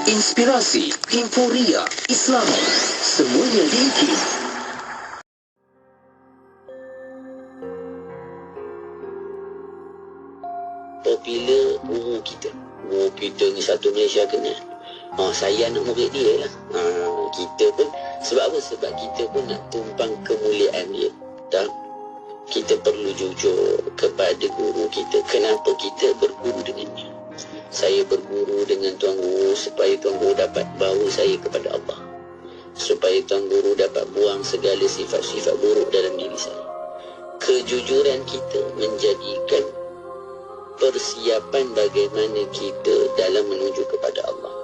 inspirasi, himpuria, Islami, semuanya diikut. Popular guru kita ni satu Malaysia kena. Saya nak murid dia lah. Kita pun, sebab apa? Sebab kita pun nak tumpang kemuliaan dia. Tak? Kita perlu jujur kepada guru kita. Kenapa kita berguru dengannya? Saya berguru dengan Tuan Guru supaya Tuan Guru dapat bawa saya kepada Allah, supaya Tuan Guru dapat buang segala sifat-sifat buruk dalam diri saya. Kejujuran kita menjadikan persiapan bagaimana kita dalam menuju kepada Allah.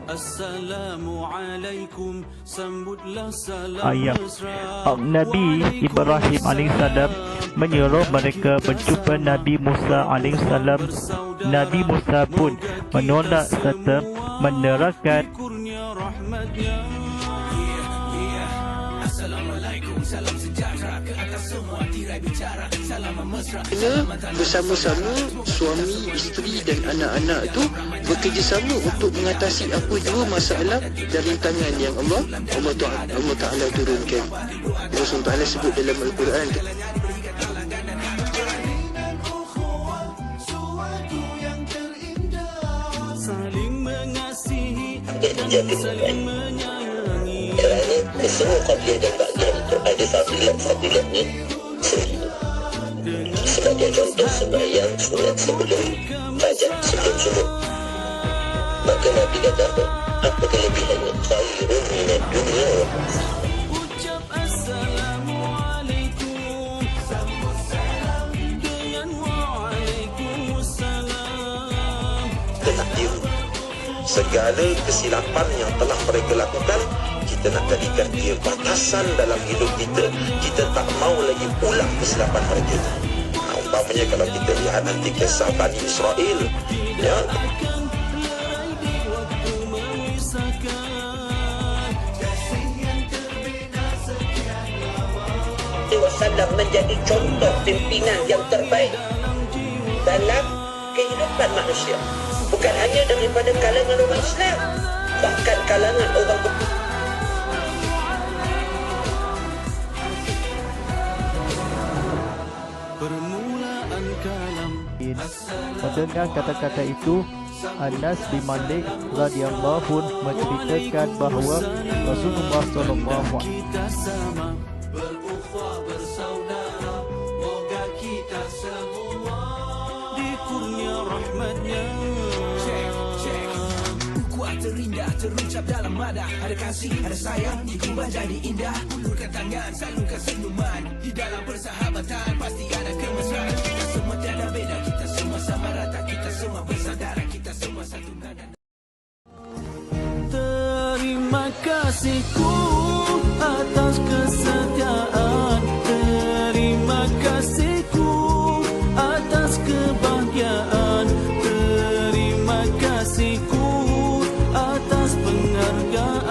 Assalamualaikum, sambutlah salam ayat Nabi Ibrahim AS menyuruh mereka berjumpa Nabi Musa AS. Nabi Musa pun menolak serta menerangkan salam sejahtera ke atas semua tirai bicara, salam mesra. Bersama-sama suami, isteri dan anak-anak itu bekerjasama untuk mengatasi apa jua masalah dan rintangan yang Allah Ta'ala turunkan. Allah Ta'ala sebut dalam Al-Quran. Saling mengasihi Dan saling menyayangi. Kerana kesemua qabliyah dan ba'diyah itu ada fadilat-fadilatnya sendiri. Sebagai contoh, sembahyang sunat sebelum fajar, sebelum subuh. Maka Nabi kata apa kelebihannya? Khairun minad dunya wa ma fiha. ucap assalamualaikum, sambut salam dengan waalaikumsalam. Tak kira segala kesilapan yang telah mereka lakukan, kita nak jadikan dia batasan dalam hidup kita. Kita tak mau lagi ulang kesilapan mereka. Umpamanya kalau kita lihat nanti kisah Bani Israel, ya, Wasallam menjadi contoh pimpinan yang terbaik dalam kehidupan manusia, bukan hanya daripada kalangan orang Islam, bahkan kalangan orang Permulaan kalam. mendengar kata-kata itu, Anas bin Malik radhiyallahu menceritakan bahawa Rasulullah SAW Kita sama berukhuwah bersaudara, moga kita semua dikurnia rahmatnya. Kuat terindah terucap dalam madah, ada kasih, ada sayang, diubah jadi indah. Ulurkan tangan, salurkan senyuman, di dalam persahabatan pasti ada kemesraan. Kita semua tiada beda, kita semua sama rata, kita semua bersaudara, kita semua satu nada. Terima kasihku atas kesetiaan, terima kasihku atas kebahagiaan, terima kasihku atas penghargaan.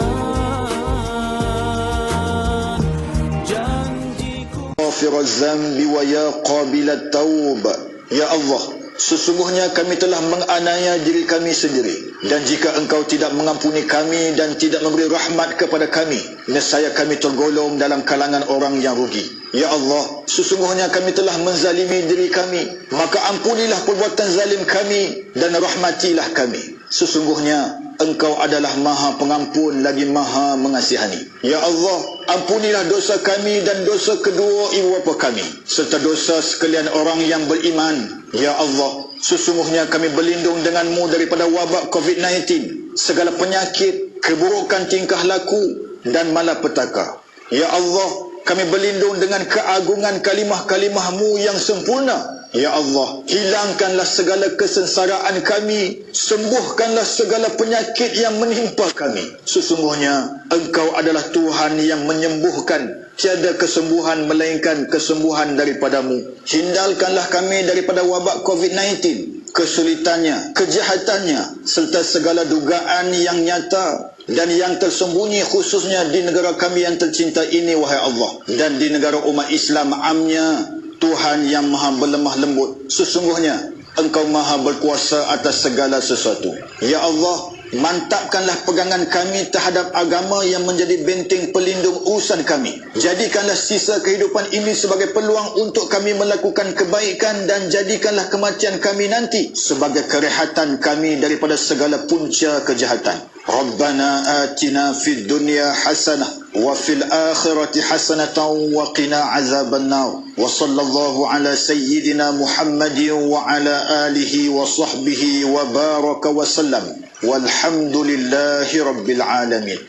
Janjiku Ghafir az-zambi wa ya qabil at-taub. Ya Allah, sesungguhnya kami telah menganiaya diri kami sendiri, dan jika Engkau tidak mengampuni kami dan tidak memberi rahmat kepada kami, nescaya kami tergolong dalam kalangan orang yang rugi. Ya Allah, sesungguhnya kami telah menzalimi diri kami, maka ampunilah perbuatan zalim kami dan rahmatilah kami. Sesungguhnya Engkau adalah Maha Pengampun lagi Maha Mengasihani. Ya Allah, ampunilah dosa kami dan dosa kedua ibu bapa kami, serta dosa sekalian orang yang beriman. Ya Allah, Sesungguhnya kami berlindung denganmu daripada wabak COVID-19, segala penyakit, keburukan tingkah laku dan malapetaka. Ya Allah, kami berlindung dengan keagungan kalimah-kalimahmu yang sempurna. Ya Allah, hilangkanlah segala kesengsaraan kami, sembuhkanlah segala penyakit yang menimpa kami. Sesungguhnya Engkau adalah Tuhan yang menyembuhkan, tiada kesembuhan melainkan kesembuhan daripadamu. Hindarkanlah kami daripada wabak COVID-19, kesulitannya, kejahatannya, serta segala dugaan yang nyata dan yang tersembunyi, khususnya di negara kami yang tercinta ini, wahai Allah, dan di negara umat Islam amnya. Tuhan yang maha berlemah lembut, sesungguhnya Engkau maha berkuasa atas segala sesuatu. Ya Allah, mantapkanlah pegangan kami terhadap agama yang menjadi benteng pelindung urusan kami. Jadikanlah sisa kehidupan ini sebagai peluang untuk kami melakukan kebaikan, dan jadikanlah kematian kami nanti sebagai kerehatan kami daripada segala punca kejahatan. Rabbana atina fid dunya hasanah wa fil akhirati hasanatan wa qina azabannar. Wa sallallahu ala sayyidina Muhammadin wa ala alihi wa sahbihi wa baraka wa sallam. Walhamdulillahi rabbil alamin.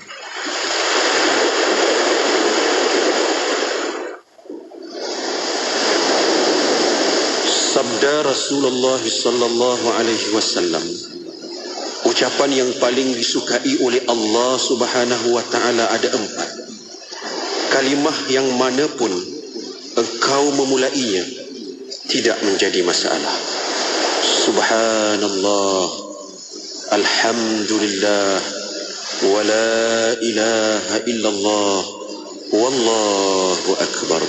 Sabda Rasulullah sallallahu alaihi wasallam, ucapan yang paling disukai oleh Allah Subhanahu wa taala ada 4. Kalimah yang mana pun engkau memulainya tidak menjadi masalah. Subhanallah, alhamdulillah, wa la ilaha illallah, wallahu akbar.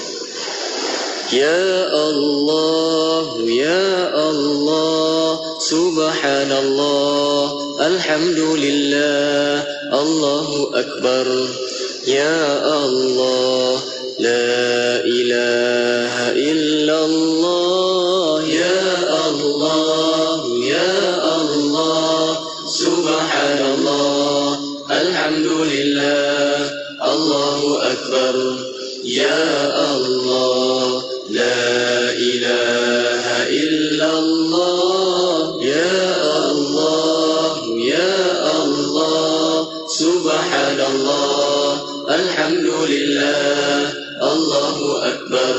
Ya Allah, ya Allah, subhanallah, alhamdulillah, Allahu akbar. Ya Allah, la ilaha illallah. Ya Allah, ya Allah, subhanallah, alhamdulillah, Allahu akbar. Ya Allah, la ilaha illallah. Ya Allah, ya Allah, subhanallah, alhamdulillah, Allahu akbar.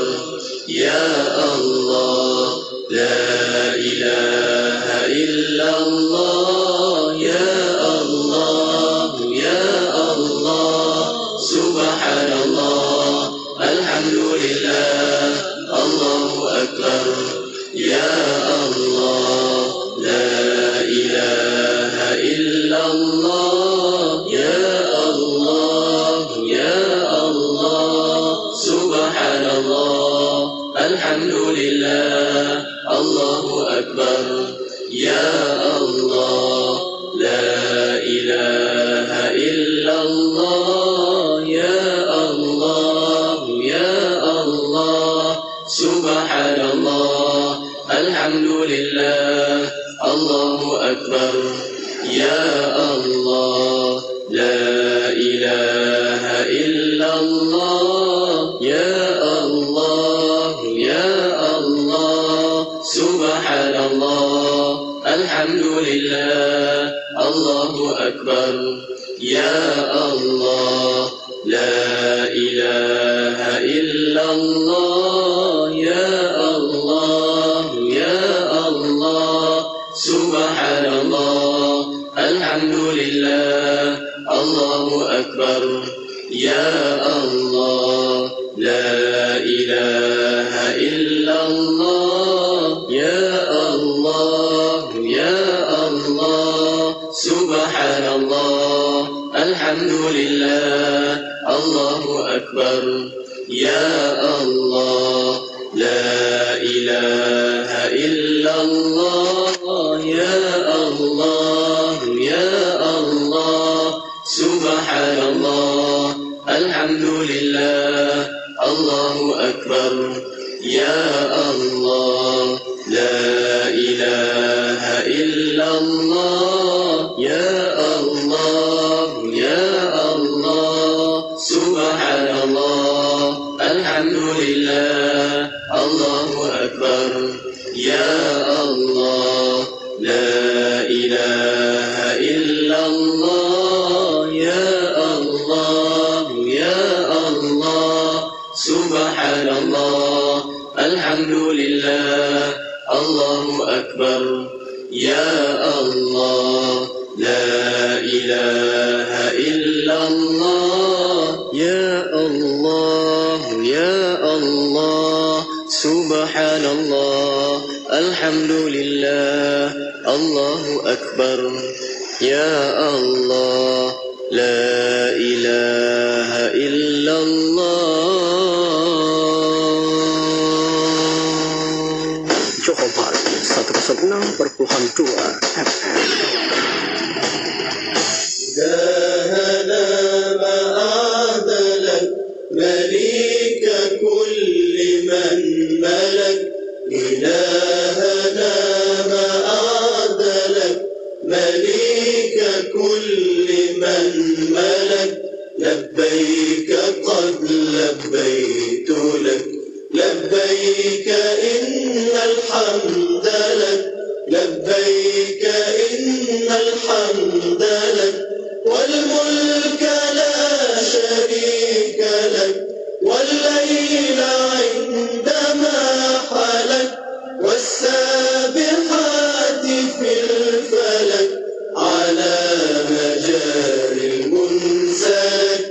Ya Allah, la ilaha illallah. Ya Allah, ya Allah, subhanallah, alhamdulillah, Allahu akbar. Ya Allah, la ilaha illallah. Ya Allah, ya Allah, subhanallah, alhamdulillah, Allahu akbar. Ya Allah, la ilaha illallah. Ya Allah, ya Allah, subhanallah, alhamdulillah, Allahu akbar. Ya Allah, la ilaha illallah. Ya Allah, ya Allah, subhanallah, alhamdulillah, Allahu akbar. Ya Allah, la ilaha illallah. Ya Allah, ya Allah, subhanallah, alhamdulillah, Allahu akbar. Ya Allah, la ilaha illallah. Ya Allah, ya Allah, subhanallah, alhamdulillah, Allahu akbar. Ya Allah, la ilaha illallah. Ya Allah, ya Allah, subhanallah, alhamdulillah, Allahu akbar. Ya Allah, la ilaha illallah. Ya Allah, ya Allah, subhanallah, alhamdulillah, Allahu akbar. يا الله لا إله إلا الله يا الله يا الله سبحان الله الحمد لله الله أكبر يا الله لا إله إلا الله يا الله يا الله سبحان الله الحمد لله الله أكبر يا الله لا إله إلا الله. Johor Bahru 106.2 FM. إلهنا ما أعدلك مليك كل من ملك إلهنا ما أعدلك مليك كل من ملك لبيك قد لبيت لك لبيك إن الحمد لك لبيك إن الحمد لك والملك لا شريك لك والليل عندما حلك والسابحات في الفلك على مجال المنسلك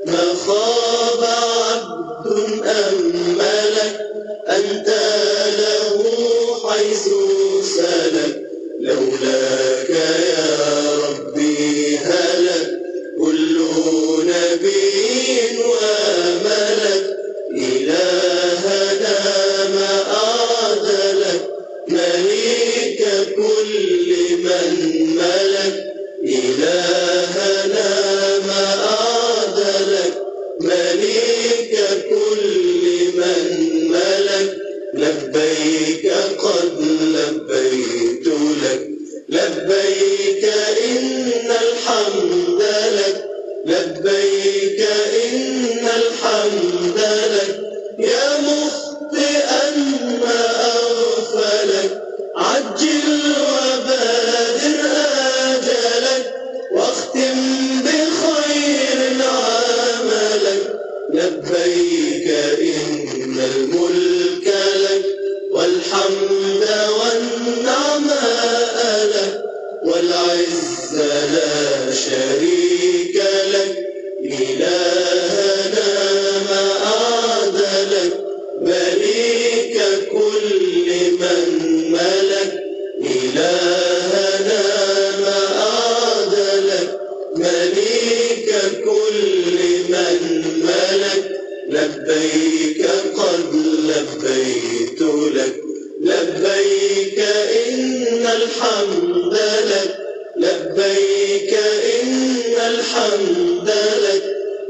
ما خاب عبد أملك أنت له حيث سلك لولاك يا ربي هلك كل نبي وملك إلهنا ما أعدلك مليك كل من ملك إلهنا ما أعدلك مليك كل من ملك لبيك قد لبيت لك لبيك إن الحمد لك لبيك إن الحمد لك يا مخطئا ما أغفلك عجل وبادر آجلك واختم بخير عملك لبيك إن الملك لك والحمد والنعماء لك والعز لا شريك لك إلهنا ما أعدلك مليك كل من ملك إلهنا ما أعدلك مليك كل من ملك لبيك قد لبيت لك لبيك إن الحمد لك لبيك إن الحمد لك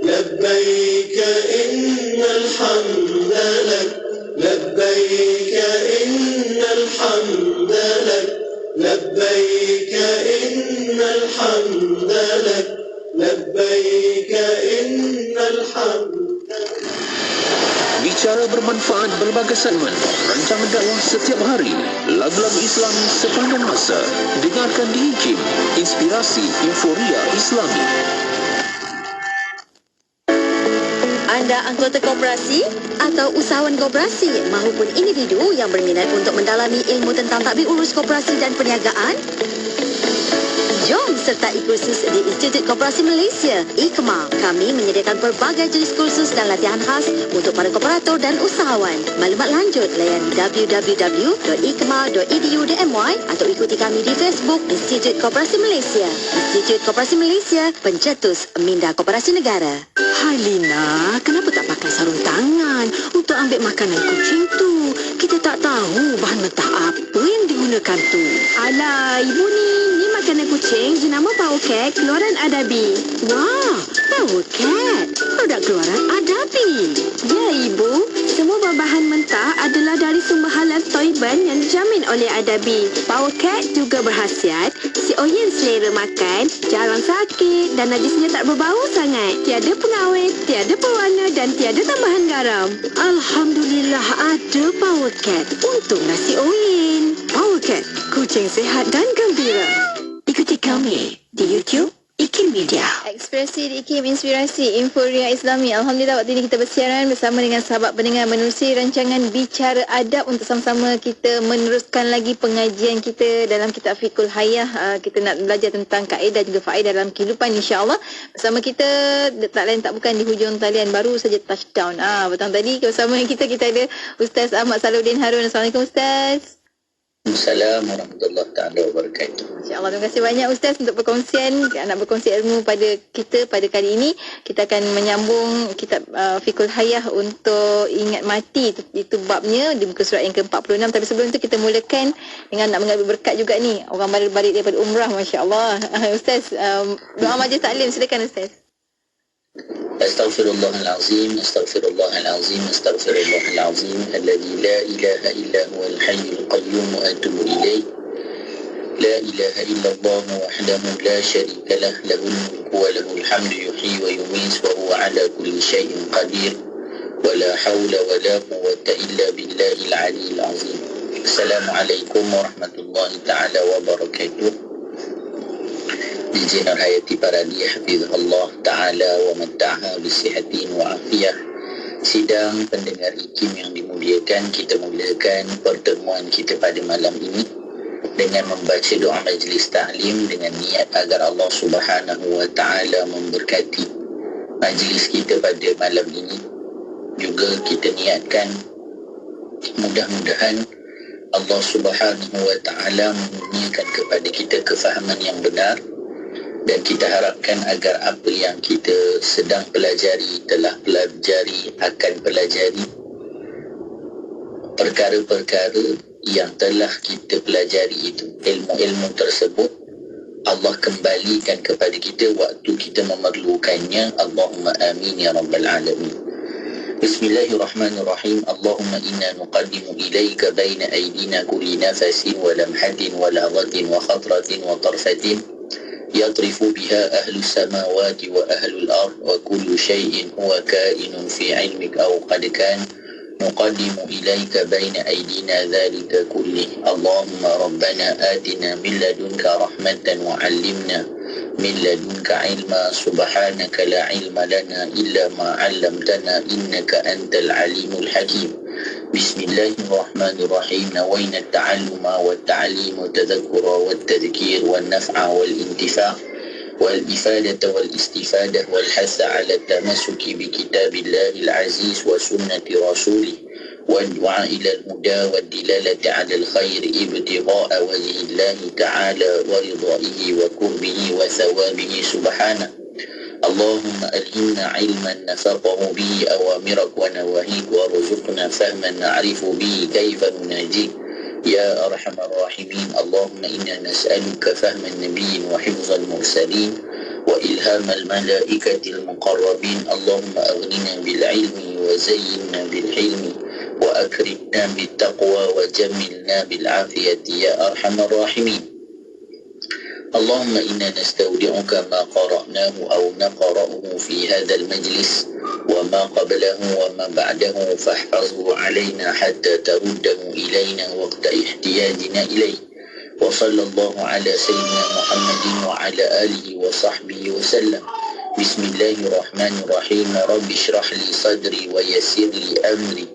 لبيك إن الحمد لك لبيك إن الحمد لك لبيك إن الحمد لك لبيك إن الحمد. Bicara bermanfaat berbagai segmen, rancangan dakwah setiap hari, lagu-lagu Islam sepanjang masa. Dengarkan di IKIM, Inspirasi Euforia Islami. Anda anggota koperasi atau usahawan koperasi maupun individu yang berminat untuk mendalami ilmu tentang tadbir urus koperasi dan perniagaan? Jom sertai kursus di Institut Koperasi Malaysia, IKMA. Kami menyediakan pelbagai jenis kursus dan latihan khas untuk para kooperator dan usahawan. Maklumat lanjut layani www.ikma.edu.my atau ikuti kami di Facebook Institut Koperasi Malaysia. Institut Koperasi Malaysia, pencetus minda koperasi negara. Hai Lina, kenapa tak pakai sarung tangan untuk ambil makanan kucing tu? Kita tak tahu bahan mentah apa yang digunakan tu. Alah, ibu ni makanan kucing jenama Power Cat keluaran Adabi. Wah, Power Cat, produk keluaran Adabi. Ya ibu, semua buah-bahan mentah adalah dari sumber halal Thaiban yang dijamin oleh Adabi. Power Cat juga berkhasiat si Oyen selera makan, jarang sakit dan najisnya tak berbau sangat. Tiada pengawet, tiada pewarna dan tiada tambahan garam. Alhamdulillah ada Power Cat untuk nasi Oyen. Power Cat, kucing sihat dan gembira. Ikuti kami di YouTube IKIM Media. Ekspresi di IKIM Inspirasi Inforia Islami. Alhamdulillah waktu ini kita bersiaran bersama dengan sahabat pendengar menerusi rancangan Bicara Adab untuk sama-sama kita meneruskan lagi pengajian kita dalam kitab Fiqhul Hayah. Kita nak belajar tentang kaedah juga faedah dalam kehidupan, insya-Allah. Bersama kita tak lain tak bukan di hujung talian baru saja touchdown. Petang tadi bersama kita ada Ustaz Ahmad Salahuddin Harun. Assalamualaikum Ustaz. Assalamualaikum warahmatullahi taala wabarakatuh. InsyaAllah, terima kasih banyak Ustaz untuk perkongsian, nak berkongsi ilmu pada kita pada kali ini. Kita akan menyambung kitab Fiqhul Hayah untuk ingat mati. Itu babnya di muka surat yang ke-46. Tapi sebelum itu kita mulakan dengan nak mengambil berkat juga ni. Orang balik daripada umrah, Masya-Allah. Ustaz, doa majlis taklim, silakan Ustaz. Astaghfirullahalazim, astaghfirullahalazim, astaghfirullahalazim, alladzi la ilaha illa huwal hayyul qayyum wa atubu ilaih. La ilaha illallah wahdahu la syarika lah, lahul mulku wa lahul hamdu yuhyi wa yumiit wa huwa ala kulli syai'in qadir. Wa la haula wa la quwwata illa billahil aliyyil azim. Assalamualaikum warahmatullahi taala wabarakatuh. Dijenar hayati paradi hafizahullah ta'ala wa matta'ha bisihatin wa afiyah. Sidang pendengar IKIM yang dimuliakan, kita mulakan pertemuan kita pada malam ini dengan membaca doa majlis ta'lim dengan niat agar Allah Subhanahu wa ta'ala memberkati majlis kita pada malam ini. Juga kita niatkan mudah-mudahan Allah Subhanahu wa ta'ala menurunkan kepada kita kefahaman yang benar. Dan kita harapkan agar apa yang kita sedang pelajari, telah pelajari, akan pelajari, perkara-perkara yang telah kita pelajari itu, ilmu-ilmu tersebut, Allah kembalikan kepada kita waktu kita memerlukannya. Allahumma amin ya rabbal alamin. Bismillahirrahmanirrahim. Allahumma inna nuqaddimu ilayka baina aydina kulli nafasin wa lamhatin wa lahzatin wa khatratin wa tarfatin يطرف بها أهل السماوات وأهل الأرض وكل شيء هو كائن في علمك أو قد كان نقدم إليك بين أيدينا ذلك كله. اللهم ربنا آتنا من لدنك رحمة وعلمنا من لدنك علما. سبحانك لا علم لنا إلا ما علمتنا إنك أنت العليم الحكيم. بسم الله الرحمن الرحيم. نوينا التعلم والتعليم والتذكر والتذكير والنفع والانتفاع والإفادة والاستفادة والحث على التمسك بكتاب الله العزيز وسنة رسوله والدعاء إلى الهدى والدلالة على الخير ابتغاء وجه الله تعالى ورضائه وقربه وثوابه سبحانه. اللهم ألهمنا علما نفقه به أوامرك ونواهيك وارزقنا فهما نعرف به كيف نناجيك يا أرحم الراحمين. اللهم إنا نسألك فهم النبيين وحفظ المرسلين وإلهام الملائكة المقربين. اللهم أغننا بالعلم وزينا بالحلم وأكرمنا بالتقوى وجملنا بالعافية يا أرحم الراحمين. اللهم إنا نستودعك ما قرأناه أو نقرأه في هذا المجلس وما قبله وما بعده فاحفظه علينا حتى ترده إلينا وقت احتياجنا إليه. وصلى الله على سيدنا محمد وعلى آله وصحبه وسلم. بسم الله الرحمن الرحيم. رب اشرح لي صدري ويسر لي أمري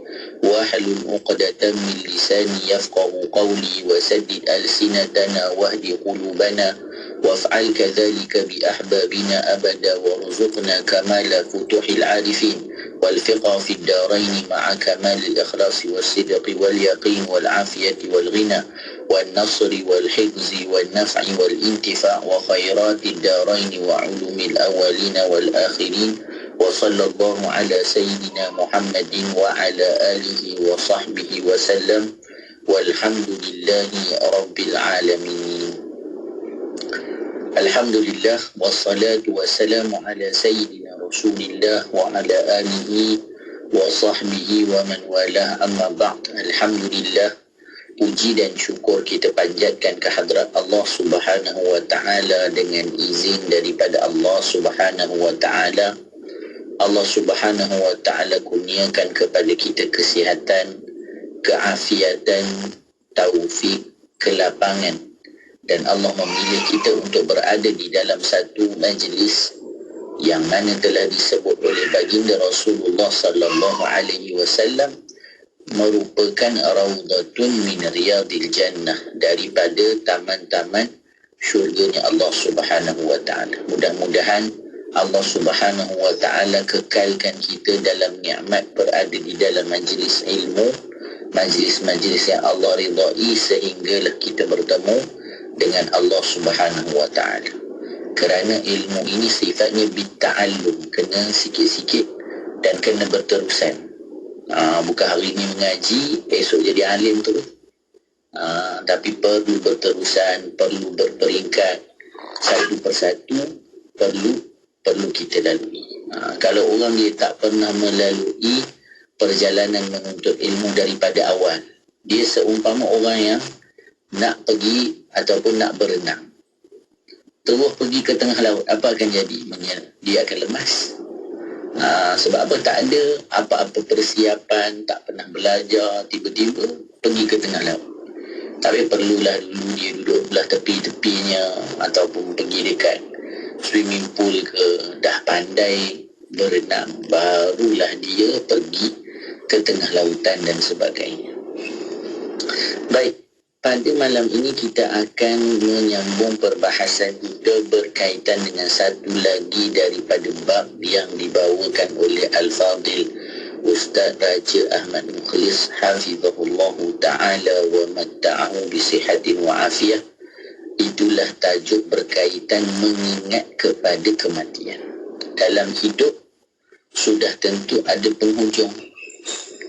واحلل عقدة من لساني يفقه قولي وسدد ألسنتنا واهد قلوبنا وافعل كذلك بأحبابنا أبدا وارزقنا كمال فتوح العارفين والفقه في الدارين مع كمال الإخلاص والصدق واليقين والعافية والغنى والنصر والحفظ والنفع والانتفاع وخيرات الدارين وعلوم الأولين والآخرين. وصلى الله على سيدنا محمد وعلى آله وصحبه وسلم والحمد لله رب العالمين. Alhamdulillah wassalatu wassalamu ala sayyidina Rasulillah wa ala alihi wa sahbihi wa man walah, amma ba'd. Alhamdulillah, puji dan syukur kita panjatkan ke hadrat Allah Subhanahu wa ta'ala dengan izin daripada Allah Subhanahu wa ta'ala. Allah Subhanahu wa ta'ala kurniakan kepada kita kesihatan, keafiatan, taufik, kelapangan, dan Allah memilih kita untuk berada di dalam satu majlis yang mana telah disebut oleh baginda Rasulullah sallallahu alaihi wasallam merupakan raudhatun min riyadil jannah, daripada taman-taman syurganya Allah Subhanahu wa ta'ala. Mudah-mudahan Allah Subhanahu wa ta'ala kekalkan kita dalam nikmat berada di dalam majlis ilmu, majlis-majlis yang Allah ridai, sehinggalah kita bertemu dengan Allah Subhanahu wa ta'ala. Kerana ilmu ini sifatnya bitta'allum, kena sikit-sikit dan kena berterusan. Bukan hari ini mengaji, esok jadi alim tu. Tapi perlu berterusan, perlu berperingkat, satu persatu perlu kita lalui. Kalau orang dia tak pernah melalui perjalanan menuntut ilmu daripada awal, dia seumpama orang yang nak pergi ataupun nak berenang, terus pergi ke tengah laut, apa akan jadi? Dia akan lemas. Sebab apa? Tak ada apa-apa persiapan, tak pernah belajar, tiba-tiba pergi ke tengah laut. Tapi perlulah dulu dia duduk belah tepi-tepinya ataupun pergi dekat swimming pool ke, dah pandai berenang, barulah dia pergi ke tengah lautan dan sebagainya. Baik, pada malam ini kita akan menyambung perbahasan kita berkaitan dengan satu lagi daripada bab yang dibawakan oleh Al-Fadil Ustaz Raja Ahmad Mukhlis hafizahullahu ta'ala wa matta'ahu bisihatin wa afiyah. Itulah tajuk berkaitan mengingat kepada kematian. Dalam hidup sudah tentu ada penghujung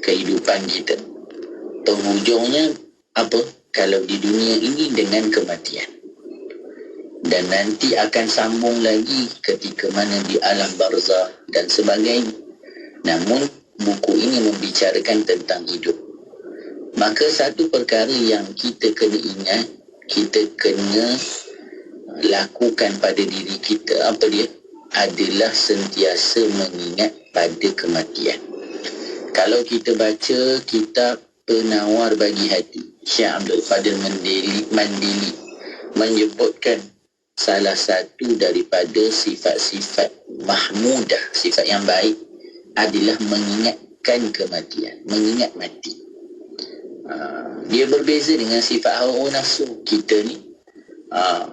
kehidupan kita. Penghujungnya apa? Kalau di dunia ini dengan kematian, dan nanti akan sambung lagi ketika mana di alam barzah dan sebagainya. Namun buku ini membicarakan tentang hidup. Maka satu perkara yang kita kena ingat, kita kena lakukan pada diri kita, apa dia? Adalah sentiasa mengingat pada kematian. Kalau kita baca kitab Penawar Bagi Hati, Syekh Abdul Qadir Mandili menyebutkan salah satu daripada sifat-sifat mahmudah, sifat yang baik adalah mengingatkan kematian, mengingat mati. Dia berbeza dengan sifat hawa nafsu kita ni.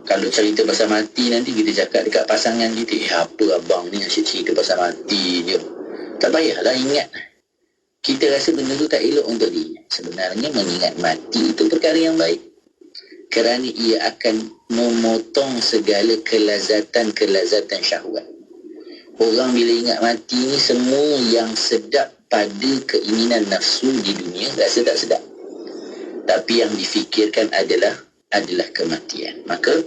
Kalau cerita pasal mati, nanti kita cakap dekat pasangan kita, apa abang ni asyik cerita pasal mati je, tak payahlah ingat. Kita rasa benda tu tak elok untuk dia. Sebenarnya mengingat mati itu perkara yang baik, kerana ia akan memotong segala kelazatan syahwat. Orang bila ingat mati ni, semua yang sedap pada keinginan nafsu di dunia rasa tak sedap. Tapi yang difikirkan adalah kematian. Maka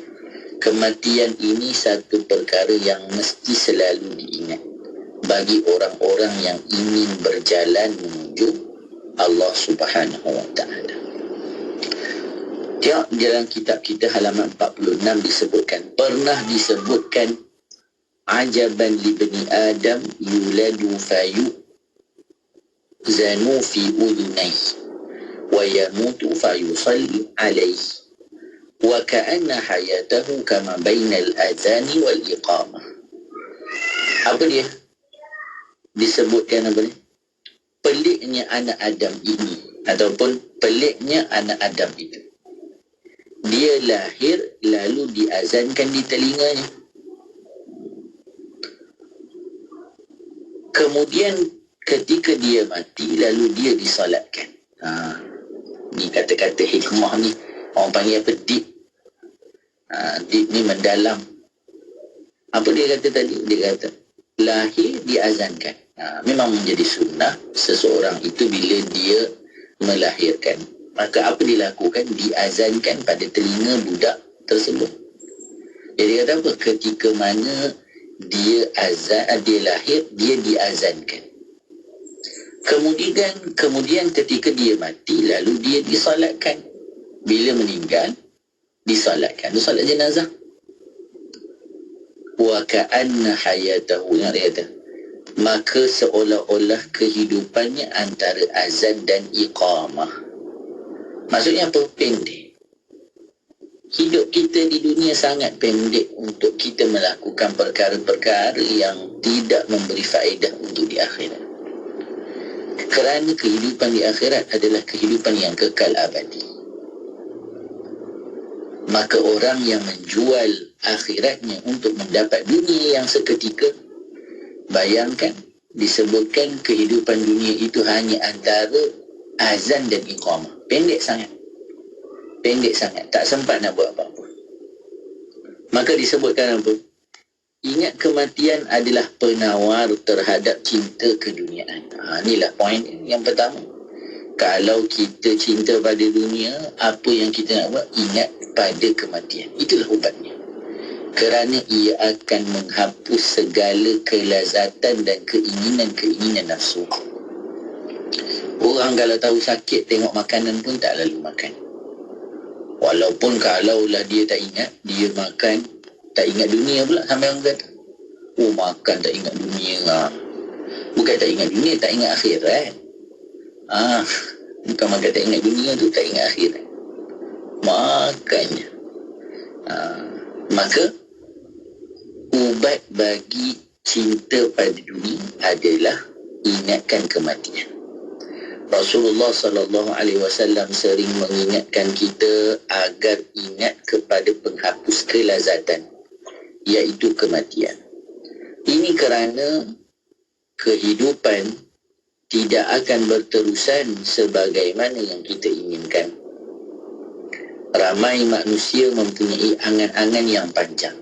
kematian ini satu perkara yang mesti selalu diingat bagi orang-orang yang ingin berjalan menuju Allah Subhanahu wa ta'ala. Dalam kitab kita halaman 46 pernah disebutkan, ajaban li bani Adam yuladu fayu zanu fi udunayhi wa yamutu fayusalli alaihi wa ka'anna hayatahu kama bainal adhani wal iqamah. Apa dia? Disebutkan apa ni? Peliknya anak Adam ini, ataupun peliknya anak Adam itu. Dia lahir lalu diazankan di telinganya. Kemudian ketika dia mati lalu dia disolatkan. Ni kata-kata hikmah ni, orang panggil apa? Deep. Deep ni mendalam. Apa dia kata tadi? Dia kata lahir diazankan. Memang menjadi sunnah seseorang itu bila dia melahirkan, maka apa dilakukan? Diazankan pada telinga budak tersebut. Jadi kata apa? Ketika mana dia lahir, dia diazankan. Kemudian ketika dia mati, lalu dia disolatkan. Bila meninggal, disolatkan. Solat jenazah. Wa ka'anna hayatahu, ingat dia kata, maka seolah-olah kehidupannya antara azan dan iqamah. Maksudnya apa? Pendek. Hidup kita di dunia sangat pendek untuk kita melakukan perkara-perkara yang tidak memberi faedah untuk di akhirat. Kerana kehidupan di akhirat adalah kehidupan yang kekal abadi. Maka orang yang menjual akhiratnya untuk mendapat dunia yang seketika, bayangkan, disebutkan kehidupan dunia itu hanya antara azan dan iqamah. Pendek sangat. Pendek sangat. Tak sempat nak buat apa-apa. Maka disebutkan apa? Ingat kematian adalah penawar terhadap cinta keduniaan. Inilah poin yang pertama. Kalau kita cinta pada dunia, apa yang kita nak buat? Ingat pada kematian. Itulah ubatnya. Kerana ia akan menghapus segala kelazatan dan keinginan-keinginan nafsu. Orang kalau tahu sakit, tengok makanan pun tak lalu makan. Walaupun kalaulah dia tak ingat, dia makan, tak ingat dunia pula. Sampai orang kata, oh makan tak ingat dunia lah. Bukan tak ingat dunia, tak ingat akhirat. Bukan makan tak ingat dunia tu, tak ingat akhirat. Makannya. Maka ubat bagi cinta pada dunia adalah ingatkan kematian. Rasulullah SAW sering mengingatkan kita agar ingat kepada penghapus kelazatan, iaitu kematian. Ini kerana kehidupan tidak akan berterusan sebagaimana yang kita inginkan. Ramai manusia mempunyai angan-angan yang panjang.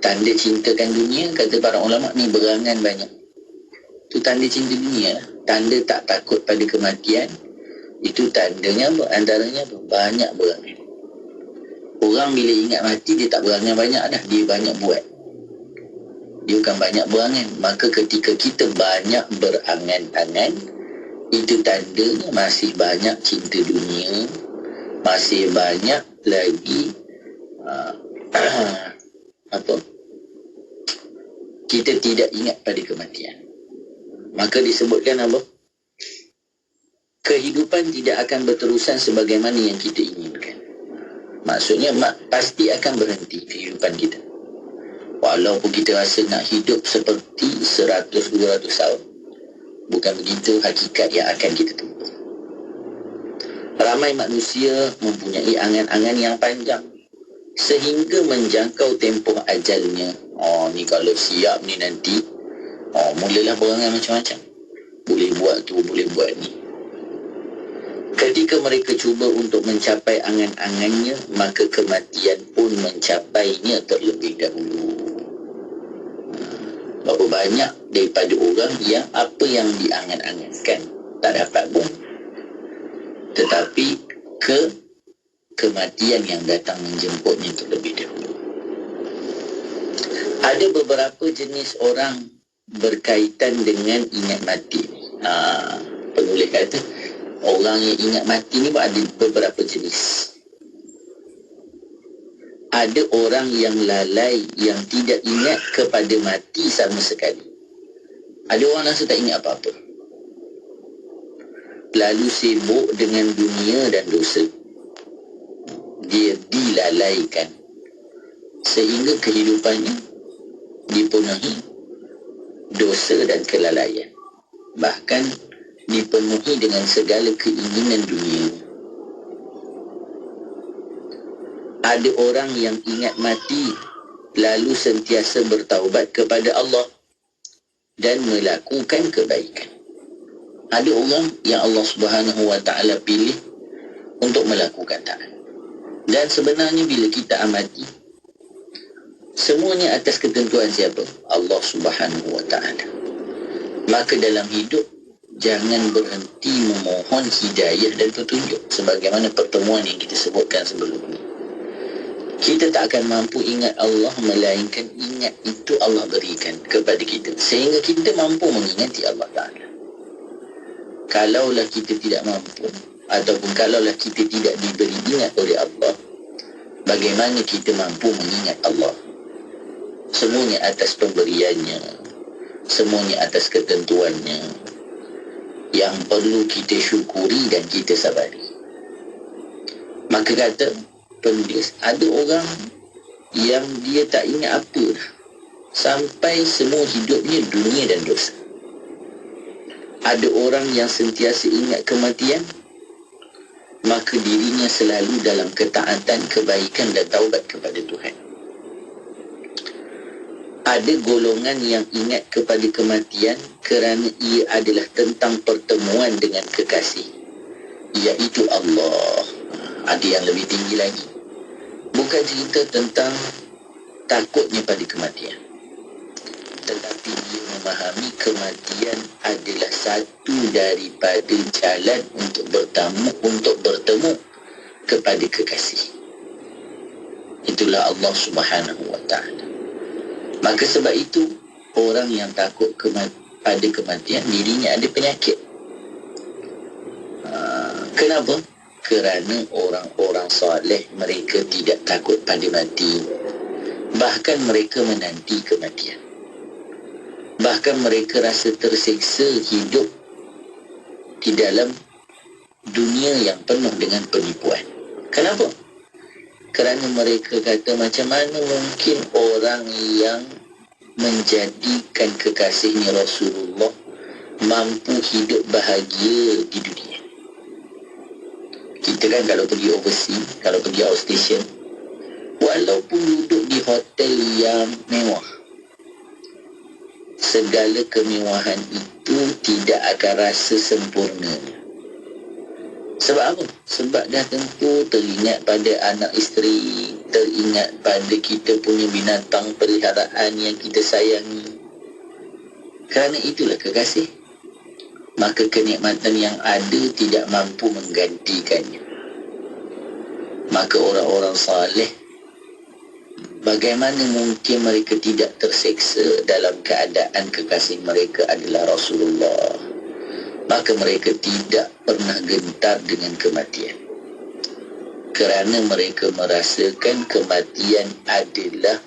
Tanda cintakan dunia, kata para ulama, ni berangan banyak. Itu tanda cinta dunia. Tanda tak takut pada kematian, itu tandanya apa? Antaranya apa? Banyak berangan. Orang bila ingat mati, dia tak berangan banyak dah. Dia banyak buat. Dia bukan banyak berangan. Maka ketika kita banyak berangan-angan, itu tandanya masih banyak cinta dunia, masih banyak lagi kita tidak ingat pada kematian. Maka disebutkan apa? Kehidupan tidak akan berterusan sebagaimana yang kita inginkan. Maksudnya pasti akan berhenti kehidupan kita. Walaupun kita rasa nak hidup seperti 100-200 tahun, bukan begitu hakikat yang akan kita tempuh. Ramai manusia mempunyai angan-angan yang panjang sehingga menjangkau tempoh ajalnya. Ni kalau siap ni nanti, mulalah berangan macam-macam. Boleh buat tu, boleh buat ni. Ketika mereka cuba untuk mencapai angan-angannya, maka kematian pun mencapainya terlebih dahulu. Berapa banyak daripada orang yang apa yang diangan-angankan tak dapat pun. Tetapi kematian yang datang menjemputnya terlebih dahulu. Ada beberapa jenis orang berkaitan dengan ingat mati. Penulis kata orang yang ingat mati ni ada beberapa jenis. Ada orang yang lalai, yang tidak ingat kepada mati sama sekali. Ada orang rasa tak ingat apa-apa, lalu sibuk dengan dunia dan dosa. Dia dilalaikan sehingga kehidupannya dipenuhi dosa dan kelalaian. Bahkan dipenuhi dengan segala keinginan dunia. Ada orang yang ingat mati lalu sentiasa bertaubat kepada Allah dan melakukan kebaikan. Ada orang yang Allah Subhanahu wa ta'ala pilih untuk melakukan taat. Dan sebenarnya bila kita amati, semuanya atas ketentuan siapa? Allah Subhanahu wa ta'ala. Maka dalam hidup, jangan berhenti memohon hidayah dan petunjuk. Sebagaimana pertemuan yang kita sebutkan sebelum ini. Kita tak akan mampu ingat Allah, melainkan ingat itu Allah berikan kepada kita, sehingga kita mampu mengingati Allah Ta'ala. kalaulah kita tidak mampu, ataupun kalaulah kita tidak diberi ingat oleh Allah, bagaimana kita mampu mengingat Allah? Semuanya atas pemberiannya, semuanya atas ketentuannya, yang perlu kita syukuri dan kita sabari. Maka kata penulis, ada orang yang dia tak ingat apa dah, sampai semua hidupnya dunia dan dosa. Ada orang yang sentiasa ingat kematian, maka dirinya selalu dalam ketaatan, kebaikan dan taubat kepada Tuhan. Ada golongan yang ingat kepada kematian kerana ia adalah tentang pertemuan dengan kekasih, iaitu Allah. Ada yang lebih tinggi lagi. Bukan cerita tentang takutnya pada kematian, tetapi dia memahami kematian adalah satu daripada jalan untuk bertemu kepada kekasih. Itulah Allah Subhanahu wa ta'ala. Maka sebab itu, orang yang takut pada kematian, dirinya ada penyakit. Kenapa? Kerana orang-orang soleh, mereka tidak takut pada mati. Bahkan mereka menanti kematian. Bahkan mereka rasa terseksa hidup di dalam dunia yang penuh dengan penipuan. Kenapa? Kerana mereka kata, macam mana mungkin orang yang menjadikan kekasihnya Rasulullah mampu hidup bahagia di dunia. Kita kan kalau pergi overseas, kalau pergi outstation, walaupun duduk di hotel yang mewah, segala kemewahan itu tidak akan rasa sempurna. Sebab apa? Sebab dah tentu teringat pada anak isteri, teringat pada kita punya binatang peliharaan yang kita sayangi. Kerana itulah kekasih. Maka kenikmatan yang ada tidak mampu menggantikannya. Maka orang-orang saleh, bagaimana mungkin mereka tidak terseksa dalam keadaan kekasih mereka adalah Rasulullah? Maka mereka tidak pernah gentar dengan kematian. Kerana mereka merasakan kematian adalah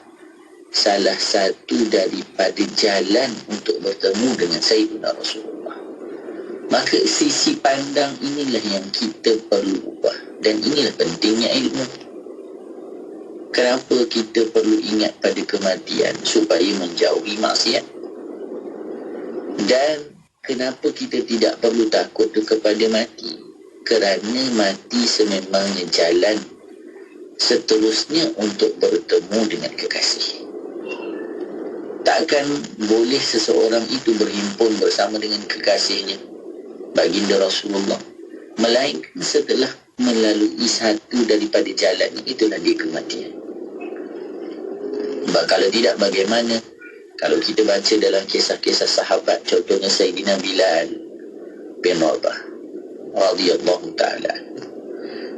salah satu daripada jalan untuk bertemu dengan Sayyidina Rasulullah. Maka sisi pandang inilah yang kita perlu ubah. Dan inilah pentingnya ilmu. Kenapa kita perlu ingat pada kematian? Supaya menjauhi maksiat. Dan kenapa kita tidak perlu takut kepada mati? Kerana mati sememangnya jalan seterusnya untuk bertemu dengan kekasih. Takkan boleh seseorang itu berhimpun bersama dengan kekasihnya, baginda Rasulullah, melainkan setelah melalui satu daripada jalan, itulah dia kematian. Sebab kalau tidak, bagaimana? Kalau kita baca dalam kisah-kisah sahabat, contohnya Sayyidina Bilal bin Rabah radhiyallahu ta'ala,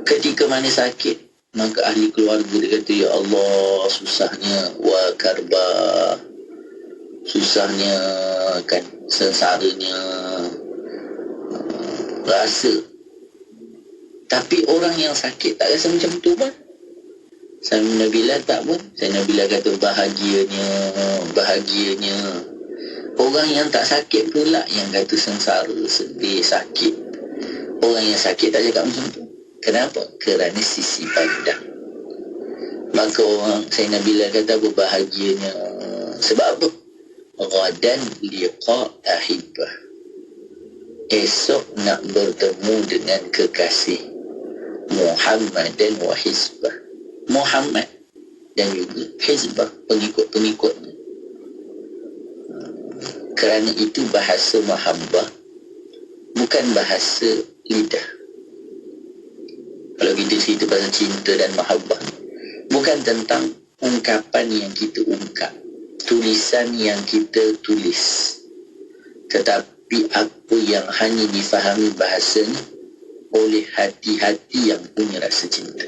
ketika mana sakit, maka ahli keluarga dia kata, ya Allah, susahnya, wa karba, susahnya kan, sengsaranya, rasa. Tapi orang yang sakit tak rasa macam tu pun. Sayyidina Bilal tak pun. Sayyidina Bilal kata bahagianya. Orang yang tak sakit pula yang kata sengsara, sedih, sakit. Orang yang sakit tak cakap macam tu. Kenapa? Kerana sisi pandang. Maka orang Sayyidina Bilal kata bahagianya. Sebab apa? Ghadan liqa ahibbah. Esok nak bertemu dengan kekasih Muhammadan wa hizbah. Muhammad dan juga hizbah, pengikut-pengikutnya. Kerana itu bahasa mahabbah, bukan bahasa lidah. Kalau kita cerita pasal cinta dan mahabbah, bukan tentang ungkapan yang kita ungkap, tulisan yang kita tulis, tetapi apa yang hanya difahami bahasanya oleh hati-hati yang punya rasa cinta.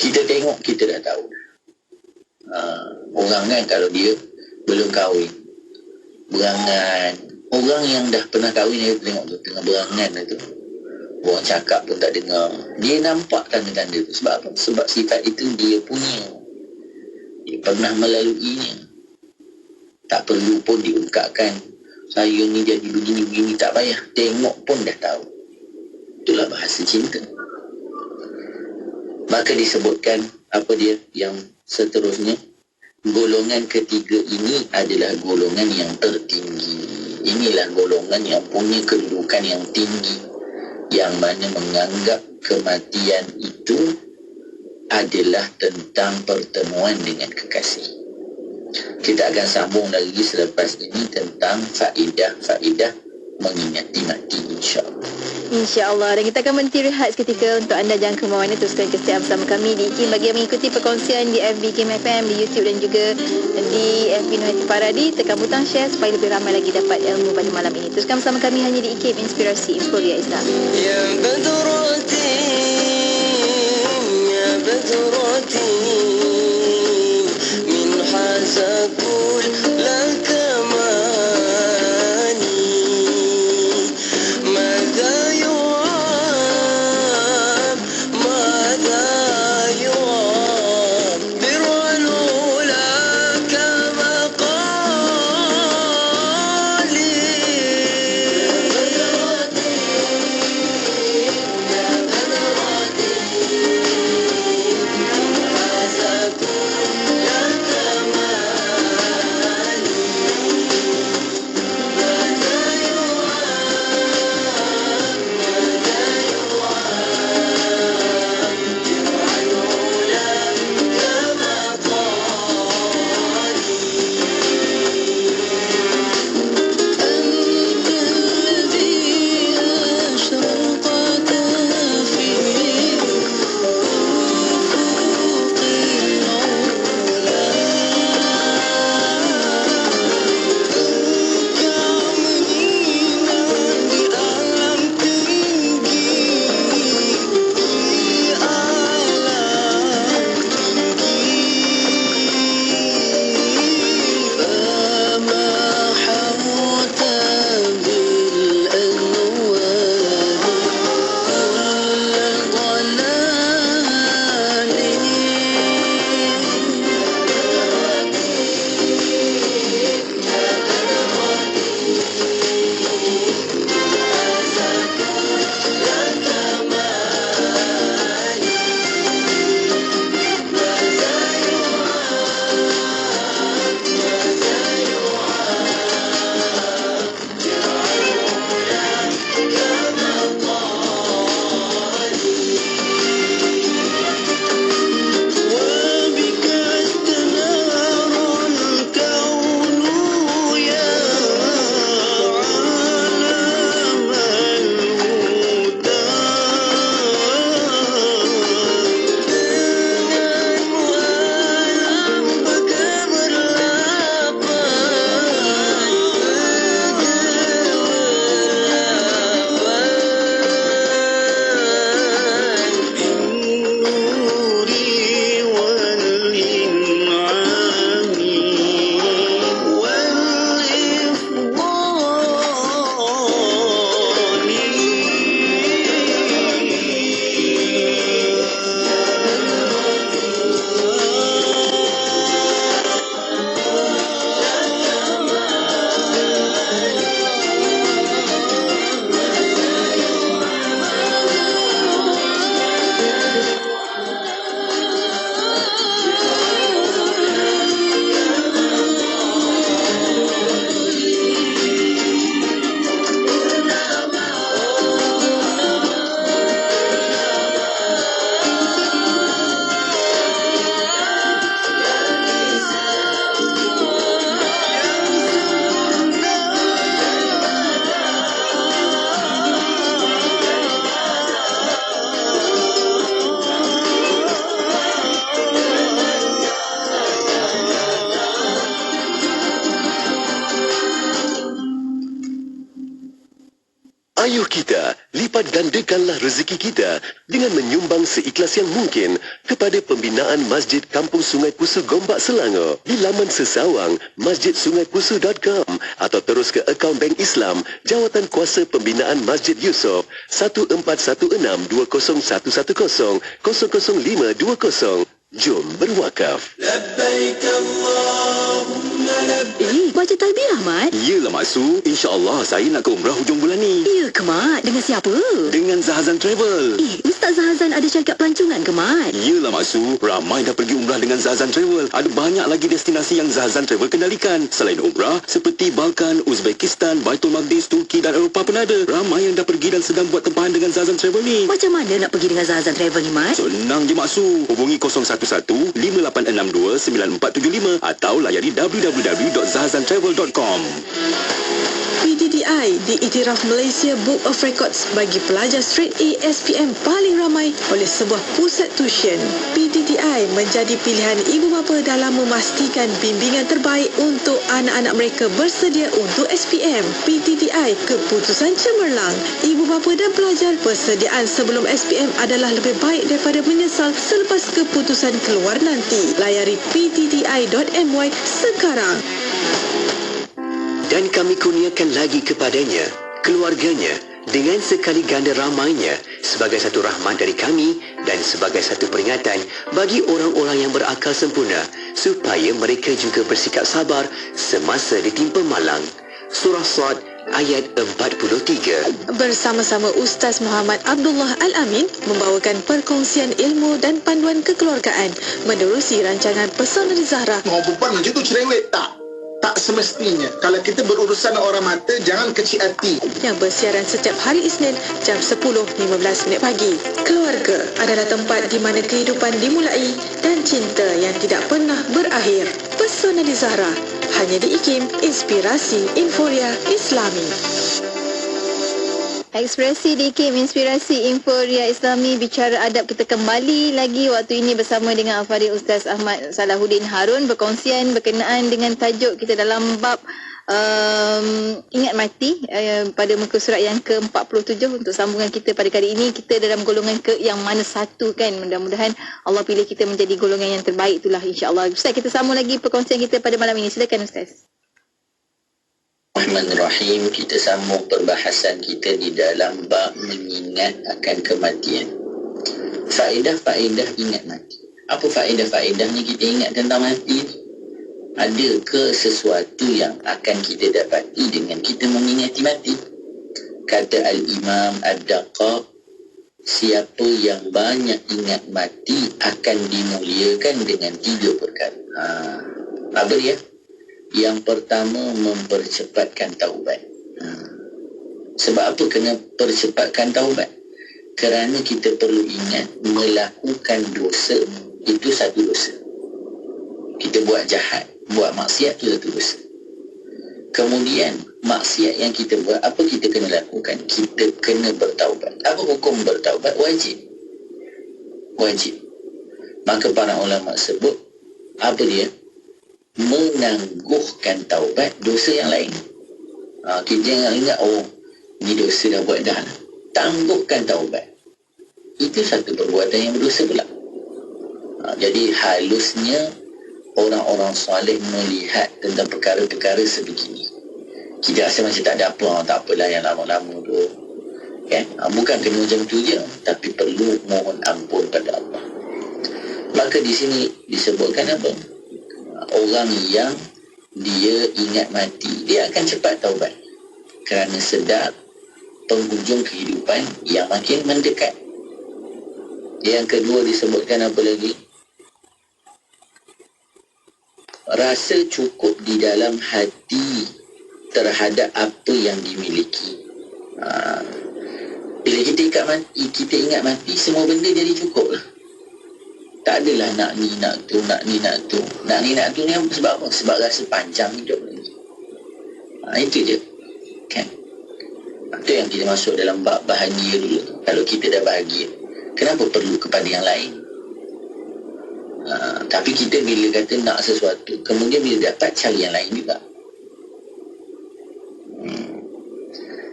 Kita tengok, kita dah tahu. Orang kan kalau dia belum kahwin, berangan, Orang yang dah pernah kahwin dia tengok tu, tengah berangan tu. Orang cakap pun tak dengar. Dia nampak tanda-tanda tu. Sebab apa? Sebab sifat itu dia punya. Dia pernah melaluinya. Tak perlu pun diungkapkan. Saya ni jadi begini-begini, tak payah. Tengok pun dah tahu. Itulah bahasa cinta. Maka disebutkan apa dia yang seterusnya. Golongan ketiga ini adalah golongan yang tertinggi. Inilah golongan yang punya kedudukan yang tinggi, yang mana menganggap kematian itu adalah tentang pertemuan dengan kekasih. Kita akan sambung lagi selepas ini tentang faedah-faedah mengingati mati, insya-Allah. InsyaAllah. Dan kita akan berhenti rehat seketika. Untuk anda jangan ke mana-mana, teruskan kesetiaan bersama kami di IKIM bagi yang mengikuti perkongsian di FB IKIM FM, di YouTube dan juga di FB Nuhati Faradi. Tekan butang share supaya lebih ramai lagi dapat ilmu pada malam ini. Teruskan bersama kami hanya di IKIM, Inspirasi Inforia Islam. Ya Badrati, ya Badrati, min hazakul lakamani, madha yu'ab, madha yu'ab, birwalula kama qali. Ayuh kita Lipat gandakanlah rezeki kita dengan menyumbang seikhlas yang mungkin kepada pembinaan Masjid Kampung Sungai Pusu Gombak Selangor di laman sesawang masjidsungaipusu.com atau terus ke akaun Bank Islam Jawatan Kuasa Pembinaan Masjid Yusof 14162011000520. Jom berwakaf. Labbaik Allahumma labbaik. Baca talbiyah, Mat? Iyalah Mak Su, insya-Allah saya nak ke umrah hujung bulan ni. Ya ke, Mat? Dengan siapa? Dengan Zahazan Travel. Ustaz Zahazan ada syarikat pelancongan ke, Mat? Iyalah Mak Su, ramai dah pergi umrah dengan Zahazan Travel. Ada banyak lagi destinasi yang Zahazan Travel kendalikan. Selain umrah, seperti Balkan, Uzbekistan, Baitul Maqdis, Turki dan Eropah pun ada. Ramai yang dah pergi dan sedang buat tempahan dengan Zahazan Travel ni. Macam mana nak pergi dengan Zahazan Travel ni, Mat? Senang je Mak Su. Hubungi 011-5862-9475 atau layari www.zahazantravel.com. PDDI diiktiraf Malaysia Book of Records bagi pelajar straight A SPM paling ramai oleh sebuah pusat tuition. PDDI menjadi pilihan ibu bapa dalam memastikan bimbingan terbaik untuk anak-anak mereka bersedia untuk SPM. PDDI keputusan cemerlang. Ibu bapa dan pelajar, persediaan sebelum SPM adalah lebih baik daripada menyesal selepas keputusan keluar nanti. Layari pddi.my sekarang. Dan kami kurniakan lagi kepadanya, keluarganya, dengan sekali ganda ramainya sebagai satu rahmat dari kami dan sebagai satu peringatan bagi orang-orang yang berakal sempurna supaya mereka juga bersikap sabar semasa ditimpa malang. Surah Sad ayat 43. Bersama-sama Ustaz Muhammad Abdullah Al-Amin membawakan perkongsian ilmu dan panduan kekeluargaan menerusi rancangan Pesona Zahra. Orang perempuan macam tu cerewet tak? Tak semestinya. Kalau kita berurusan orang mata, jangan kecil hati. Yang bersiaran setiap hari Isnin jam 10.15 pagi. Keluarga adalah tempat di mana kehidupan dimulai dan cinta yang tidak pernah berakhir. Pesona Zahra hanya di IKIM Inspirasi Inforia Islami. Ekspresi di IKIM Inspirasi Inforia Islami bicara adab, kita kembali lagi waktu ini bersama dengan Al-Fadhil Ustaz Ahmad Salahuddin Harun berkongsian berkenaan dengan tajuk kita dalam bab ingat mati pada muka surat yang ke-47. Untuk sambungan kita pada kali ini, kita dalam golongan ke yang mana satu kan, mudah-mudahan Allah pilih kita menjadi golongan yang terbaik itulah insya-Allah. Ustaz, kita sambung lagi perkongsian kita pada malam ini, silakan Ustaz. Bismillahirrahmanirrahim. Kita sambung perbahasan kita di dalam bab mengingat akan kematian. Faedah-faedah ingat mati. Apa faedah-faedahnya kita ingat tentang mati ni? Ada ke sesuatu yang akan kita dapati dengan kita mengingati mati? Kata Al-Imam Ad-Daqaq, siapa yang banyak ingat mati akan dimuliakan dengan 3 perkara. Apa dia? Yang pertama, mempercepatkan taubat. Sebab apa kena percepatkan taubat? Kerana kita perlu ingat melakukan dosa itu satu dosa. Kita buat jahat, buat maksiat itu satu dosa. Kemudian maksiat yang kita buat, apa kita kena lakukan? Kita kena bertaubat. Apa hukum bertaubat? Wajib. Maka para ulama sebut apa dia? Menangguhkan taubat dosa yang lain. Kita jangan ingat, ni dosa dah buat dah. Tangguhkan taubat. Itu satu perbuatan yang berdosa pula. Jadi halusnya orang-orang soleh melihat tentang perkara-perkara sebegini. Kita rasa macam tak ada apa, tak apalah yang lama-lama tu. Kan? Bukan kena macam tu je, tapi perlu mohon ampun pada Allah. Maka di sini disebutkan apa? Orang yang dia ingat mati, dia akan cepat taubat kerana sedar penghujung kehidupan yang makin mendekat. Yang kedua disebutkan apa lagi? Rasa cukup di dalam hati terhadap apa yang dimiliki. Bila kita ingat mati, semua benda jadi cukup lah. Tak adalah nak ni nak tu, nak ni nak tu. Nak ni nak tu ni sebab apa? Sebab rasa panjang hidup lagi. Itu je. Kan? Itu yang kita masuk dalam bab bahagia dulu. Kalau kita dah bahagia, kenapa perlu kepada yang lain? Tapi kita bila kata nak sesuatu, kemudian bila dapat cari yang lain juga.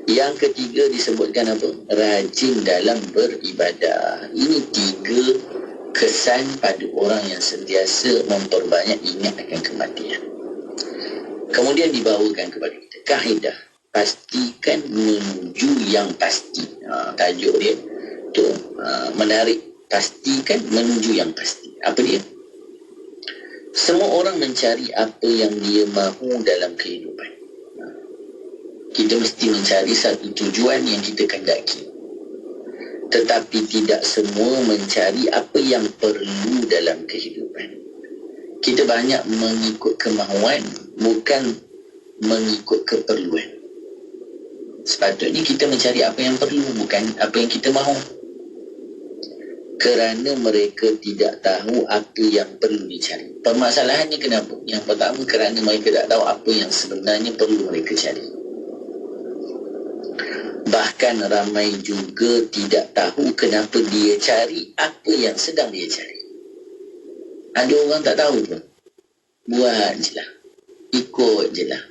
Yang ketiga disebutkan apa? Rajin dalam beribadah. Ini 3 kesan pada orang yang sentiasa memperbanyak ingat akan kematian. Kemudian dibawakan kepada kita kaedah, pastikan menuju yang pasti. Tajuk dia tu menarik. Pastikan menuju yang pasti. Apa dia? Semua orang mencari apa yang dia mahu dalam kehidupan. Kita mesti mencari satu tujuan yang kita kendaki. Tetapi tidak semua mencari apa yang perlu dalam kehidupan. Kita banyak mengikut kemahuan, bukan mengikut keperluan. Sepatutnya kita mencari apa yang perlu, bukan apa yang kita mahu. Kerana mereka tidak tahu apa yang perlu dicari. Permasalahannya kenapa? Yang pertama, kerana mereka tak tahu apa yang sebenarnya perlu mereka cari. Bahkan ramai juga tidak tahu kenapa dia cari apa yang sedang dia cari. Ada orang tak tahu pun. Buat je lah. Ikut je lah.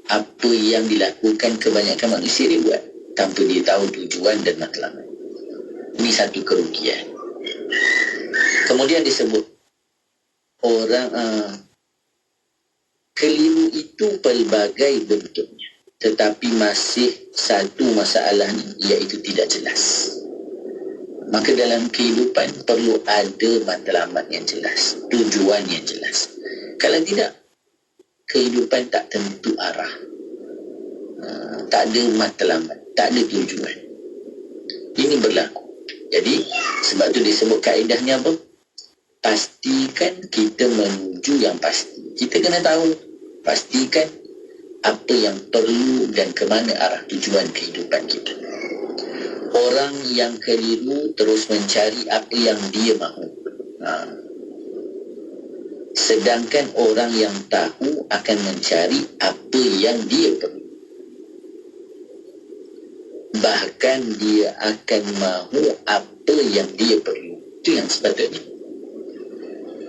Apa yang dilakukan kebanyakan manusia dia buat tanpa dia tahu tujuan dan matlamat. Ini satu kerugian. Kemudian disebut orang keliru itu pelbagai bentuknya. Tetapi masih satu masalah ni, iaitu tidak jelas. Maka dalam kehidupan perlu ada matlamat yang jelas, tujuan yang jelas. Kalau tidak, kehidupan tak tentu arah. Tak ada matlamat, tak ada tujuan. Ini berlaku. Jadi, sebab tu disebut kaedahnya apa? Pastikan kita menuju yang pasti. Kita kena tahu, pastikan apa yang perlu dan ke mana arah tujuan kehidupan kita. Orang yang keliru terus mencari apa yang dia mahu. Sedangkan orang yang tahu akan mencari apa yang dia perlu. Bahkan dia akan mahu apa yang dia perlu. Itu yang sepatutnya.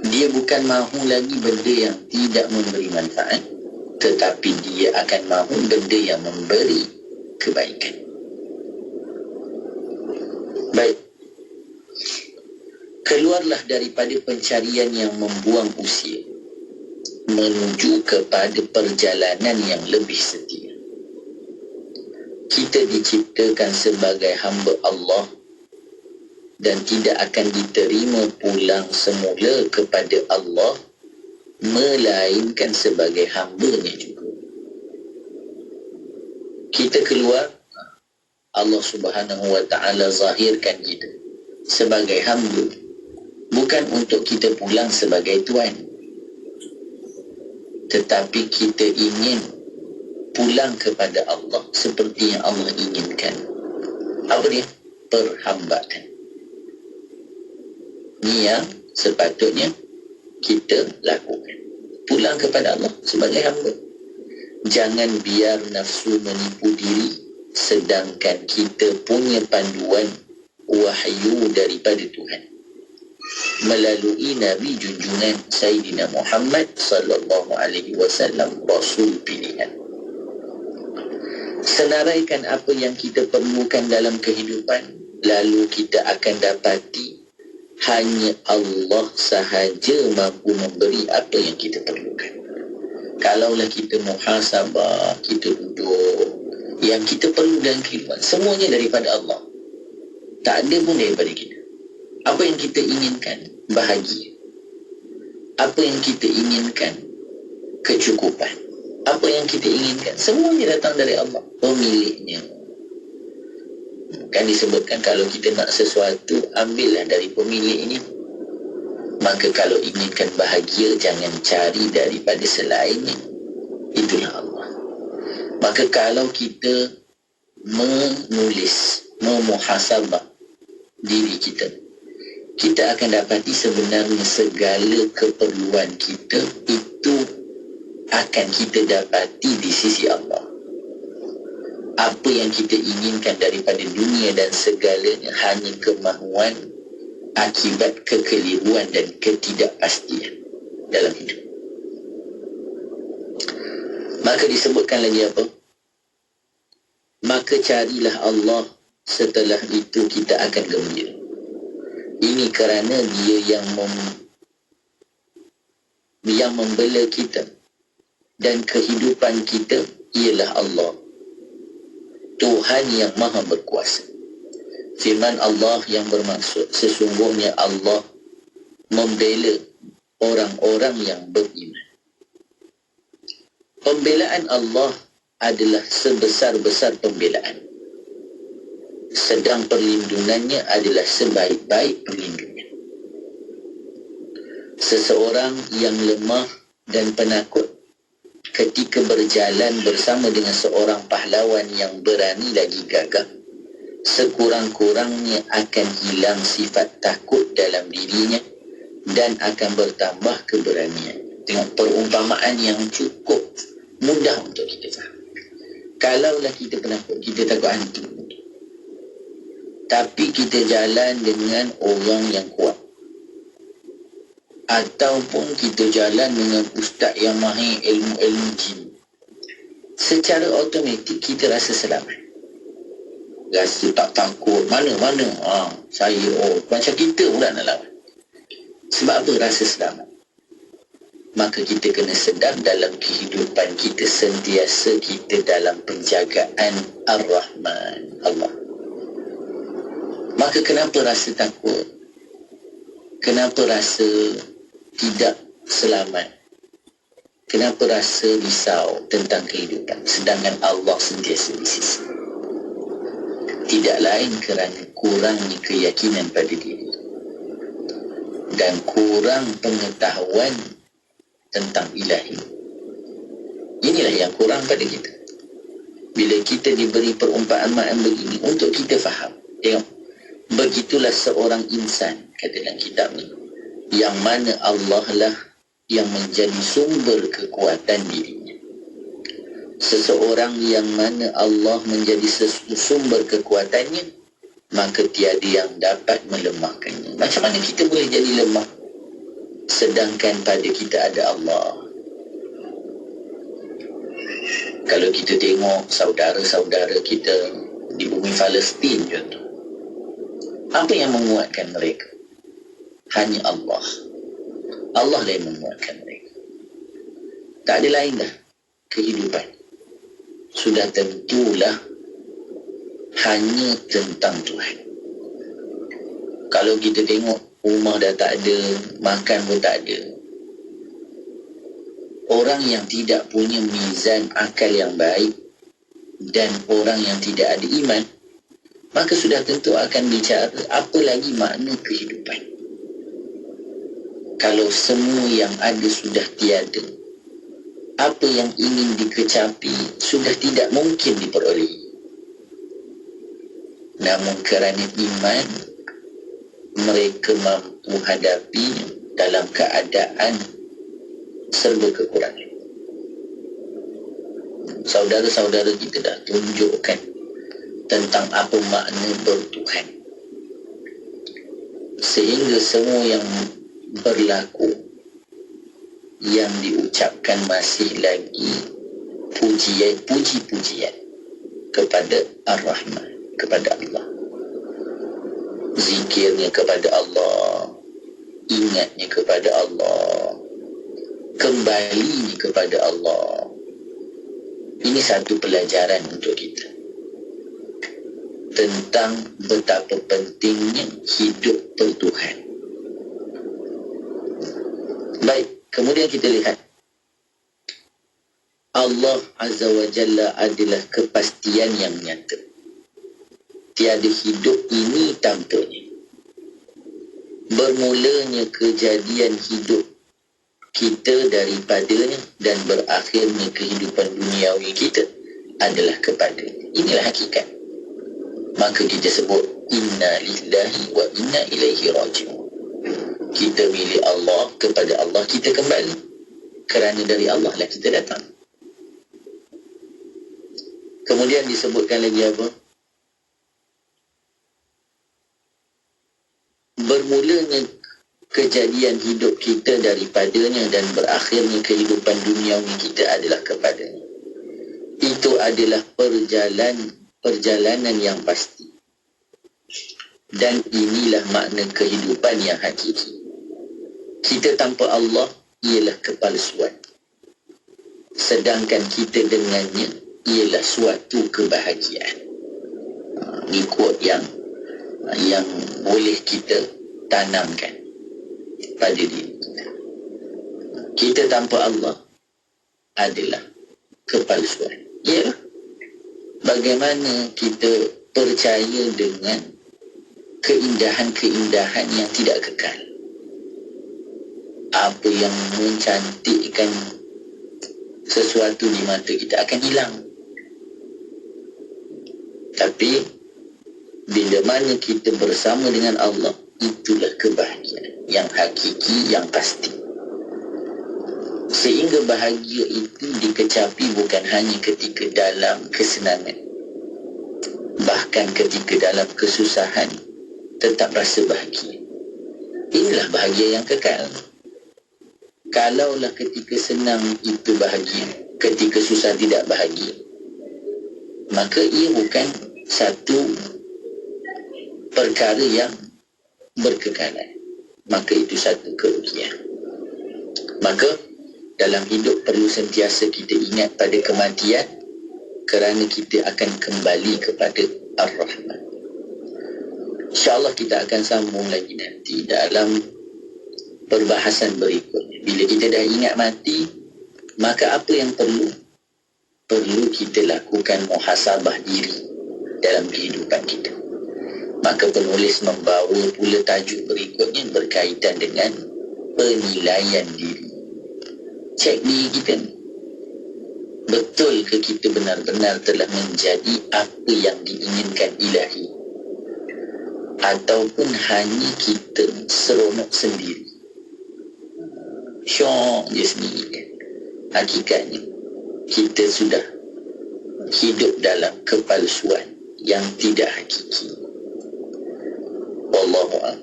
Dia bukan mahu lagi benda yang tidak memberi manfaat, tetapi dia akan mahu benda yang memberi kebaikan. Baik. Keluarlah daripada pencarian yang membuang usia menuju kepada perjalanan yang lebih setia. Kita diciptakan sebagai hamba Allah dan tidak akan diterima pulang semula kepada Allah, melainkan sebagai hamba-Nya juga. Kita keluar, Allah Subhanahu wa ta'ala zahirkan kita sebagai hamba, bukan untuk kita pulang sebagai tuan, tetapi kita ingin pulang kepada Allah seperti yang Allah inginkan. Apa dia? Perhambaan. Ini yang sepatutnya kita lakukan. Pulang kepada Allah sebagai hamba. Jangan biar nafsu menipu diri, sedangkan kita punya panduan wahyu daripada Tuhan melalui Nabi junjungan Sayyidina Muhammad sallallahu alaihi wasallam, Rasul pilihan. Senaraikan apa yang kita perlukan dalam kehidupan, lalu kita akan dapati hanya Allah sahaja mampu memberi apa yang kita perlukan. Kalaulah kita muhasabah, kita duduk, yang kita perlu dalam kehidupan semuanya daripada Allah, tak ada pun daripada kita. Apa yang kita inginkan? Bahagia. Apa yang kita inginkan? Kecukupan. Apa yang kita inginkan? Semuanya datang dari Allah, pemiliknya. Kan disebutkan kalau kita nak sesuatu, ambillah dari pemiliknya. Maka kalau inginkan bahagia, jangan cari daripada selainnya. Itulah Allah. Maka kalau kita menulis, memuhasabah diri kita, kita akan dapati sebenarnya segala keperluan kita itu akan kita dapati di sisi Allah. Apa yang kita inginkan daripada dunia dan segalanya hanya kemahuan akibat kekeliruan dan ketidakpastian dalam hidup. Maka disebutkan lagi apa? maka carilah Allah, setelah itu kita akan gembira. Ini kerana dia yang membela kita, dan kehidupan kita ialah Allah, Tuhan yang maha berkuasa. Firman Allah yang bermaksud, sesungguhnya Allah membela orang-orang yang beriman. Pembelaan Allah adalah sebesar-besar pembelaan, sedang perlindungannya adalah sebaik-baik perlindungan. Seseorang yang lemah dan penakut ketika berjalan bersama dengan seorang pahlawan yang berani lagi gagah, sekurang-kurangnya akan hilang sifat takut dalam dirinya dan akan bertambah keberanian. Dengan perumpamaan yang cukup mudah untuk kita faham. Kalaulah kita penakut, kita takut hantu, tapi kita jalan dengan orang yang kuat, ataupun kita jalan dengan ustaz yang mahir ilmu-ilmu jin, secara automatik kita rasa selamat, rasa tak takut. Mana-mana saya macam kita pula nak lawan. Sebab apa rasa selamat? Maka kita kena sedar dalam kehidupan kita sentiasa kita dalam penjagaan Ar-Rahman, Allah. Maka kenapa rasa takut? Kenapa rasa tidak selamat? Kenapa rasa risau tentang kehidupan? Sedangkan Allah sentiasa di sisi. Tidak lain kerana kurangnya keyakinan pada diri dan kurang pengetahuan tentang ilahi. Inilah yang kurang pada kita. Bila kita diberi perumpamaan begini untuk kita faham. Tengok, begitulah seorang insan, kata dalam kitab ni, yang mana Allah lah yang menjadi sumber kekuatan dirinya. Seseorang yang mana Allah menjadi sumber kekuatannya, maka tiada yang dapat melemahkannya. Macam mana kita boleh jadi lemah sedangkan pada kita ada Allah? Kalau kita tengok saudara-saudara kita di bumi Palestin contoh, apa yang menguatkan mereka? Hanya Allah. Allah lah yang menguatkan mereka. Tak ada lain dah kehidupan. Sudah tentulah hanya tentang Tuhan. Kalau kita tengok rumah dah tak ada, makan pun tak ada, orang yang tidak punya mizan akal yang baik dan orang yang tidak ada iman, maka sudah tentu akan bicara apa lagi makna kehidupan. Kalau semua yang ada sudah tiada, apa yang ingin dikecapi sudah tidak mungkin diperolehi. Namun kerana iman, mereka mampu hadapinya dalam keadaan serba kekurangan. Saudara-saudara kita dah tunjukkan tentang apa makna bertuhan, sehingga semua yang berlaku yang diucapkan masih lagi puji-pujian kepada Ar-Rahman, kepada Allah. Zikirnya kepada Allah, ingatnya kepada Allah, kembalinya kepada Allah. Ini satu pelajaran untuk kita tentang betapa pentingnya hidup bertuhan. Baik, kemudian kita lihat Allah Azza wa Jalla adalah kepastian yang nyata. Tiada hidup ini tanpanya. Bermulanya kejadian hidup kita daripadanya dan berakhirnya kehidupan duniawi kita adalah kepadanya. Inilah hakikat. Maka kita sebut inna lillahi wa inna ilaihi raji'un. Kita milik Allah, kepada Allah kita kembali. Kerana dari Allah lah kita datang. Kemudian disebutkan lagi apa? Bermulanya kejadian hidup kita daripadanya dan berakhirnya kehidupan duniawi kita adalah kepadanya. Itu adalah perjalanan perjalanan yang pasti. Dan inilah makna kehidupan yang hakiki. Kita tanpa Allah ialah kepalsuan. Sedangkan kita dengannya ialah suatu kebahagiaan. Ini quote yang boleh kita tanamkan pada diri kita. Kita tanpa Allah adalah kepalsuan. Ya, bagaimana kita percaya dengan keindahan-keindahan yang tidak kekal. Apa yang mencantikkan sesuatu di mata kita akan hilang. Tapi bila mana kita bersama dengan Allah, itulah kebahagiaan yang hakiki, yang pasti. Sehingga bahagia itu dikecapi bukan hanya ketika dalam kesenangan, bahkan ketika dalam kesusahan tetap rasa bahagia. Inilah bahagia yang kekal. Kalaulah ketika senang itu bahagia, ketika susah tidak bahagia, maka ia bukan satu perkara yang berkekalan. Maka itu satu kerugian. Maka dalam hidup perlu sentiasa kita ingat pada kematian, kerana kita akan kembali kepada Ar-Rahman. InsyaAllah kita akan sambung lagi nanti dalam perbahasan berikutnya. Bila kita dah ingat mati, maka apa yang perlu? Perlu kita lakukan muhasabah diri dalam kehidupan kita. Maka penulis membawa pula tajuk berikutnya berkaitan dengan penilaian diri. Cek diri kita ni. Betul ke kita benar-benar telah menjadi apa yang diinginkan ilahi? Ataupun hanya kita seronok sendiri? Syok je sendiri kan? Hakikatnya, kita sudah hidup dalam kepalsuan yang tidak hakiki. Wallahu a'lam.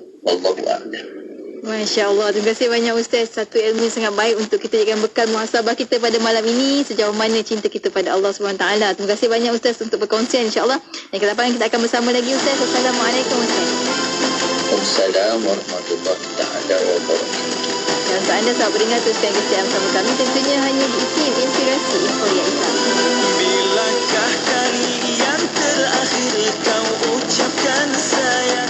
Masya Allah, terima kasih banyak Ustaz. Satu ilmu yang sangat baik untuk kita jadikan bekal muhasabah kita pada malam ini. Sejauh mana cinta kita pada Allah SWT. Terima kasih banyak Ustaz untuk perkongsian, insyaAllah. Dan ke depan kita akan bersama lagi Ustaz. Assalamualaikum Ustaz. Assalamualaikum warahmatullahi ta'ala wabarakatuh. Dan untuk anda sahabat pendengar, teruskan kesihatan bersama kami. Tentunya hanya di IKIM Inspirasi Inforia Islam. Bilakah kali yang terakhir kau ucapkan sayang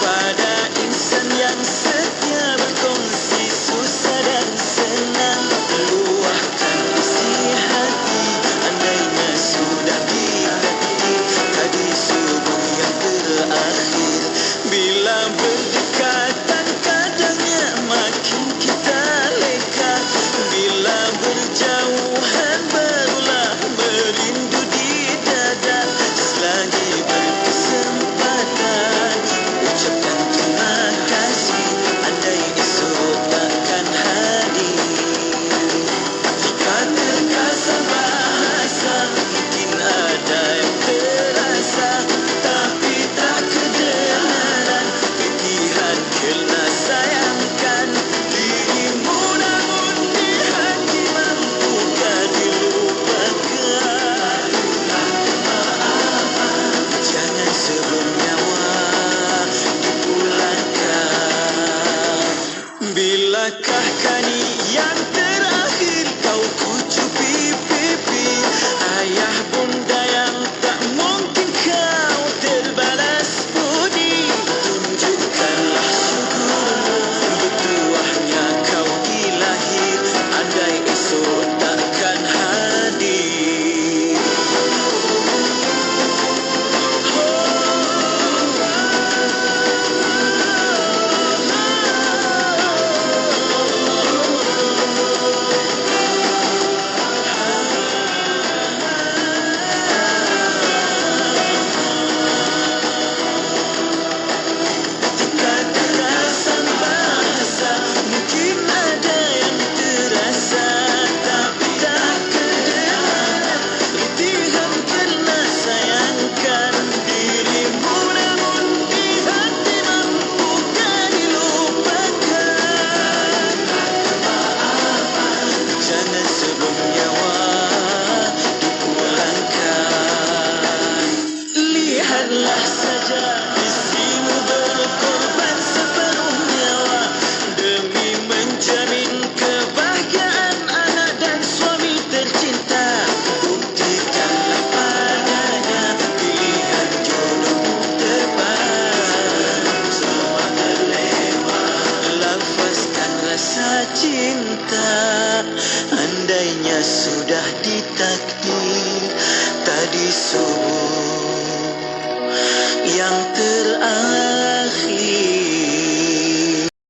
pada insan yang setia berkongsi susah dan senang, luahkan isi hati andainya sudah diganti tadi subuh yang terakhir. Bila berdekatan kadangnya makin kita leka, bila berjauhan barulah merindu di dada. Selagi berkesempatan ucapkan terima kasih andai esok takkan hadir. Jika terkasar bahasa mungkin ada yang terasa, tapi tak kedengaran pilihan kerana sayangkan dirimu. Namun di hati mampukah dilupakan? Jangan sebelum nyawa dipulangkan. Bilakah kali yang terakhir kau kucupi pipi ayah bunda yang tak mungkin kau terbalas budi? Tunjukkanlah syukurmu, bertuahnya kau dilahir andai esok takkan hadir. cinta, andainya sudah ditakdir tadi subuh yang